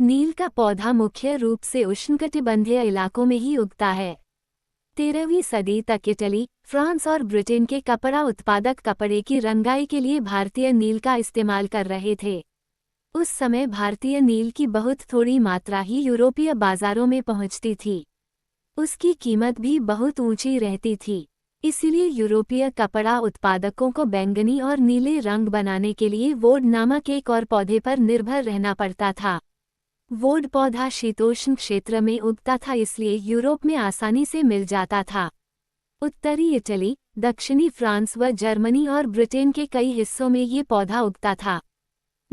नील का पौधा मुख्य रूप से उष्णकटिबंधीय इलाकों में ही उगता है। 13वीं सदी तक इटली, फ्रांस और ब्रिटेन के कपड़ा उत्पादक कपड़े की रंगाई के लिए भारतीय नील का इस्तेमाल कर रहे थे। उस समय भारतीय नील की बहुत थोड़ी मात्रा ही यूरोपीय बाजारों में पहुंचती थी। उसकी कीमत भी बहुत ऊंची रहती थी। इसलिए यूरोपीय कपड़ा उत्पादकों को बैंगनी और नीले रंग बनाने के लिए वोड नामक एक और पौधे पर निर्भर रहना पड़ता था। वोड पौधा शीतोष्ण क्षेत्र में उगता था, इसलिए यूरोप में आसानी से मिल जाता था। उत्तरी इटली, दक्षिणी फ्रांस व जर्मनी और ब्रिटेन के कई हिस्सों में ये पौधा उगता था।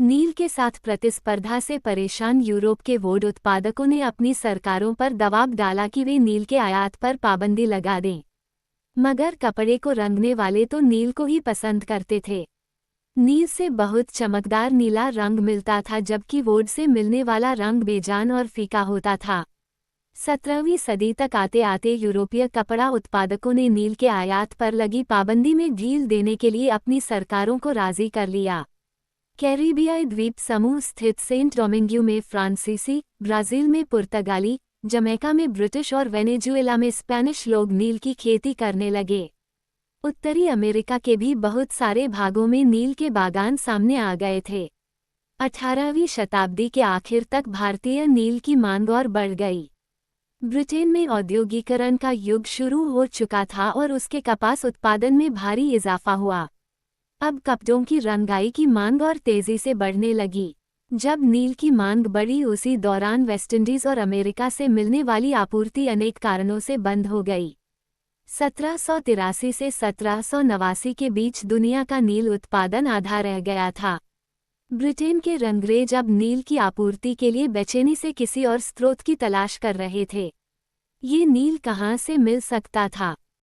नील के साथ प्रतिस्पर्धा से परेशान यूरोप के वोड उत्पादकों ने अपनी सरकारों पर दबाव डाला कि वे नील के आयात पर पाबंदी लगा दें। मगर कपड़े को रंगने वाले तो नील को ही पसंद करते थे। नील से बहुत चमकदार नीला रंग मिलता था, जबकि वोड से मिलने वाला रंग बेजान और फीका होता था। 17वीं सदी तक आते आते यूरोपीय कपड़ा उत्पादकों ने नील के आयात पर लगी पाबंदी में ढील देने के लिए अपनी सरकारों को राजी कर लिया। कैरिबियाई द्वीप समूह स्थित सेंट डोमिंग्यू में फ्रांसीसी, ब्राजील में पुर्तगाली, जमैका में ब्रिटिश और वेनेजुएला में स्पेनिश लोग नील की खेती करने लगे। उत्तरी अमेरिका के भी बहुत सारे भागों में नील के बागान सामने आ गए थे। 18वीं शताब्दी के आखिर तक भारतीय नील की मांग और बढ़ गई। ब्रिटेन में औद्योगिकरण का युग शुरू हो चुका था और उसके कपास उत्पादन में भारी इजाफा हुआ। अब कपड़ों की रंगाई की मांग और तेजी से बढ़ने लगी। जब नील की मांग बढ़ी, उसी दौरान वेस्टइंडीज और अमेरिका से मिलने वाली आपूर्ति अनेक कारणों से बंद हो गई। 1783 से 1789 के बीच दुनिया का नील उत्पादन आधा रह गया था। ब्रिटेन के रंगरेज अब नील की आपूर्ति के लिए बेचैनी से किसी और स्रोत की तलाश कर रहे थे। ये नील कहाँ से मिल सकता था?